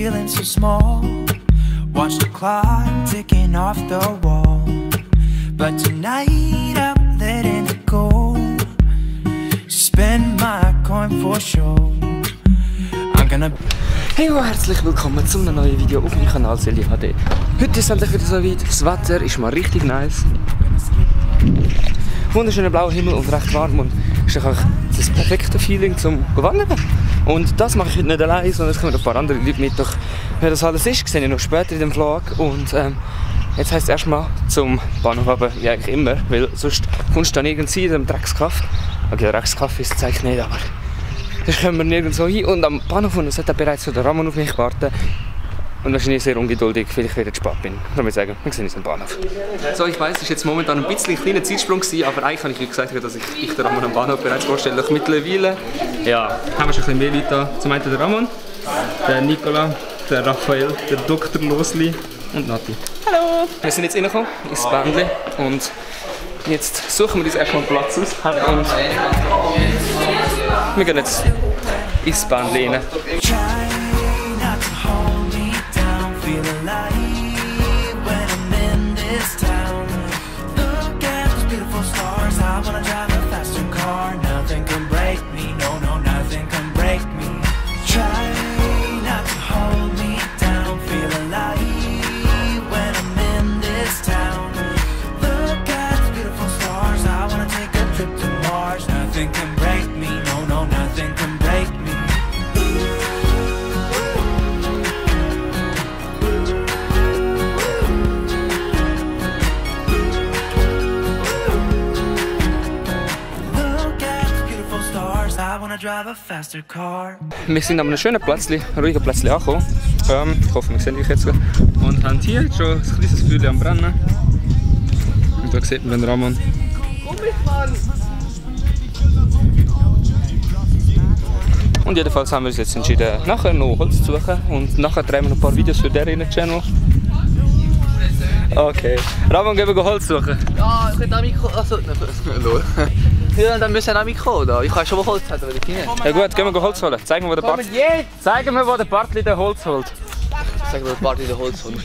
feeling so small. Watch the clock ticking off the wall. But tonight I'm letting it go. Spend my coin for sure. I'm gonna. Hey und herzlich willkommen zu einem neuen Video auf meinem Kanal Selli HD. Heute ist endlich wieder so weit. Das Wetter ist mal richtig nice. Wunderschöner blauer Himmel und recht warm und ist auch das perfekte Feeling zum Wandern. Und das mache ich heute nicht allein, sondern es kommen ein paar andere Leute mit. Doch wer das alles ist, sehe ich noch später in dem Vlog. Und jetzt heisst es erstmal zum Bahnhof, aber wie eigentlich immer, weil sonst kommst du dann irgendwie in dem Dreckskaff. Okay, der Dreckskaff ist es eigentlich nicht, aber sonst kommen wir nirgendwo hin. Und am Bahnhof, und es hat bereits der Ramon auf mich gewartet. Und wahrscheinlich sehr ungeduldig, weil ich wieder zu spät bin. Ich würde sagen, wir sehen uns am Bahnhof. So, ich weiss, es war jetzt momentan ein bisschen ein kleiner Zeitsprung gewesen, aber eigentlich habe ich gesagt, dass ich den Ramon am Bahnhof bereits vorstelle. Doch mittlerweile, ja, haben wir schon ein bisschen mehr Leute da. Zum einen der Ramon, der Nicola, der Raphael, der Dr. Losli und Nati. Hallo! Wir sind jetzt reingekommen ins Bändli und jetzt suchen wir uns erstmal einen Platz aus. Und wir gehen jetzt ins Bändli rein. Wir sind an einem schönen Plätzchen, ruhigen Plätzchen angekommen. Ich hoffe, wir sehen euch jetzt. Und haben hier schon ein kleines Feuer am Brennen. Und da sieht man den Ramon. Und jedenfalls haben wir uns jetzt entschieden, nachher noch Holz zu suchen. Und nachher drehen wir noch ein paar Videos für den Channel. Okay. Ramon, gehen wir Holz suchen? Ja, ich könnte auch mitkommen. Also, ja, dann müssen wir auch mitkommen. Da. Ich kann schon mal Holz haben, aber ich ja gut, gehen wir Holz holen. Zeigen wir, wo der Bartli den Holz holt. Zeigen wir, wo der Bartli den Holz holt.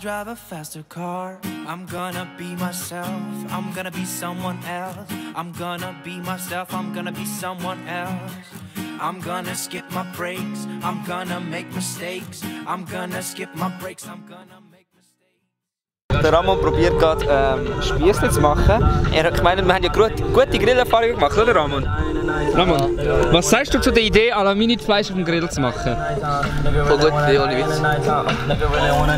Drive a faster car. I'm gonna be myself. I'm gonna be someone else. I'm gonna be myself. I'm gonna be someone else. I'm gonna skip my breaks. I'm gonna make mistakes. I'm gonna skip my breaks. I'm gonna make mistakes. Der Ramon probiert gerade Spiessli zu machen. Ich meine, wir haben ja gute Grillerfahrungen gemacht, oder Ramon? Ramon, was sagst du zu der Idee, Aluminiumfleisch auf dem Grill zu machen? Oh gut, die ohne Witz.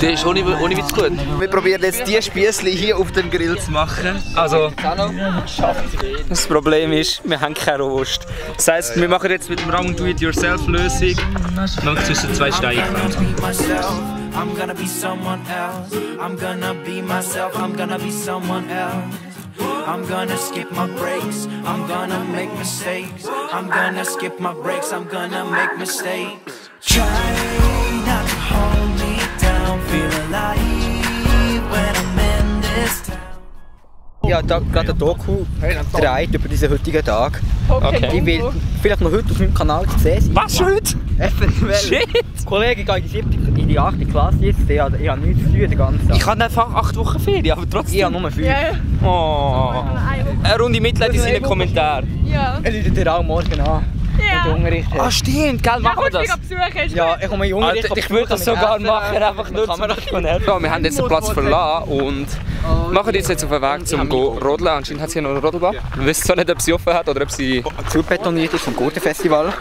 Die ist ohne Witz gut. Wir probieren jetzt die Spiessli hier auf dem Grill zu machen. Also, das Problem ist, wir haben keine Rost. Das heisst, wir machen jetzt mit dem Ramon Do-it-yourself-Lösung noch zwischen zwei Steinen. I'm gonna be someone else. I'm gonna be myself. I'm gonna be someone else. I'm gonna skip my breaks. I'm gonna make mistakes. I'm gonna skip my breaks. I'm gonna make mistakes. Try not to hold me down. Feel alive when I'm in this town. Ja, da gerade ein Doku gedreht über diesen heutigen Tag. Okay. Die will vielleicht noch heute auf meinem Kanal sehen sein. Was heute? Eventuell. Shit! Kollege geht in die 8. Klasse jetzt. Ich habe nichts zu tun den ganzen Tag. Ich habe einfach 8 Wochen Ferien, aber trotzdem. Ich habe nur 5. Oh. Eine Runde Mitleid in seinen Kommentaren. Ja. Er läutet dir auch morgen an. Ja. Unterricht Ah, hast. stimmt, gell, machen wir das? Besuchen. Ja, ich komme in Unterricht. Alter, ich würde das sogar machen, einfach nur zum Helfen. Ja, wir haben jetzt den Platz verlassen und machen uns jetzt auf den Weg zum Rodeln. Anscheinend hat sie hier noch eine Rodelbahn. Wir wissen zwar nicht, ob sie offen hat oder ob sie Zubetoniert ist vom Gurtenfestival.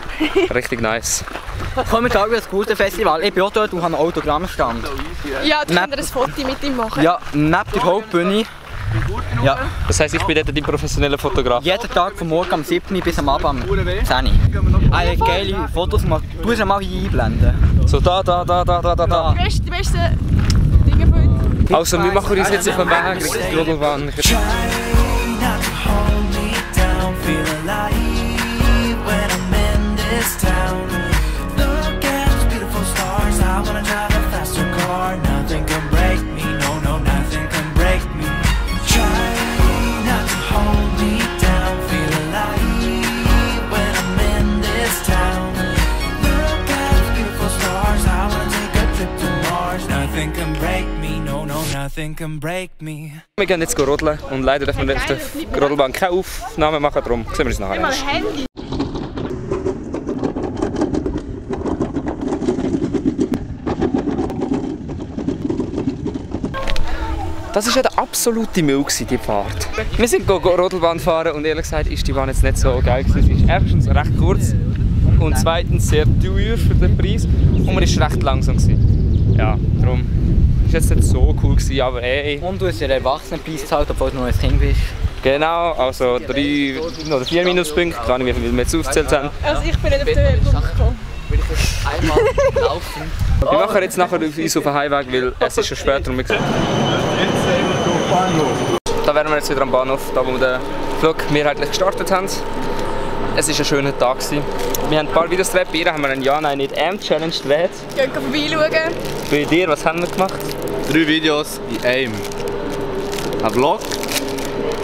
richtig nice. Komm, wir sagen das Gurtenfestival. Ich bin auch dort und habe einen Autogrammstand. Ja, du könnt ein Foto mit ihm machen. Ja, neben der Hauptbühne. Ja, Das heisst, ich bin dort dein professioneller Fotograf. jeden Tag von morgen am 7. bis am Abend am 10. Eine geile Fotos machen. Du musst mal hier einblenden. So da. Die besten Dinge von uns. Also, wir machen uns jetzt auf den Weg Richtung Rodelbahn. Try not to hold me down, feel alive when I'm in this town. Look at those beautiful stars, I wanna drive a faster car. Nothing can break me, no, nothing can break me. Try not to hold me down, feel alive when I'm in this town. Look at those beautiful stars, I wanna take a trip to Mars. Nothing can break me, no, nothing can break me. Wir gehen jetzt rodeln und leider dürfen wir auf der Rodelbahn keine Aufnahmen machen, darum sehen wir uns nachher. Mal ein Handy. Das war ja der absolute Müll, die Fahrt. Wir sind Rodelbahn fahren und ehrlich gesagt ist die Bahn jetzt nicht so geil gewesen. Sie ist erstens recht kurz und zweitens sehr teuer für den Preis und man war recht langsam gewesen. Ja, darum war jetzt nicht so cool gewesen, aber ey. Und du hast ja den Erwachsenenpreis gezahlt, obwohl du noch ein Kind bist. Genau, also 3 oder 4 Minuspunkte, ich weiß nicht, wie viel wir jetzt aufgezählt haben. Also ich bin nicht auf den Punkt gekommen. Will ich jetzt einmal laufen? Wir machen jetzt nachher uns auf den Heimweg, weil es ist schon später und wir sehen. Da wären wir jetzt wieder am Bahnhof, da wo wir den Flug mehrheitlich gestartet haben. Es war ein schöner Tag. Wir haben ein paar Videos gedreht. Bei ihr haben wir einen Ja, Nein, Nicht Challenge gedreht. Gehen vorbeischauen. Bei dir, was haben wir gemacht? 3 Videos in einem. Ein Vlog,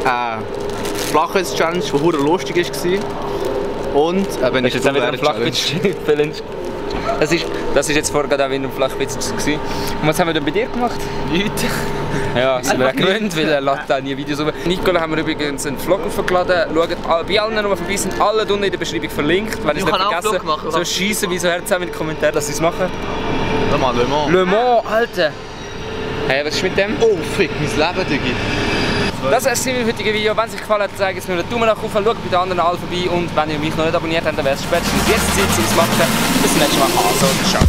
eine Flachwitz-Challenge, die hure lustig war. Und wenn Das ist jetzt auch wieder ein Flachwitz-Challenge. Das ist jetzt vorher gerade auch wieder ein Flachwitz gewesen. Und was haben wir denn bei dir gemacht? Nichts. Ja, sind wir auch gewöhnt, weil er lädt auch nie Videos hoch. Nicola haben wir übrigens einen Vlog aufgeladen. Schaut bei allen, die vorbei sind, alle unten in der Beschreibung verlinkt. Wenn ich es nicht vergessen so schiessen wie so Herz in die Kommentare, dass sie es machen. Le Mans. Le Mans, Alter! Hey, was ist mit dem? Oh, fick, mein Leben, Digi. Das war es für das heutige Video. Wenn es euch gefallen hat, zeigt es mir einen Daumen nach oben, schaut bei den anderen alle vorbei und wenn ihr mich noch nicht abonniert habt, dann wäre es spätestens jetzt Zeit, es zu machen. Bis zum nächsten Mal. Also, ciao.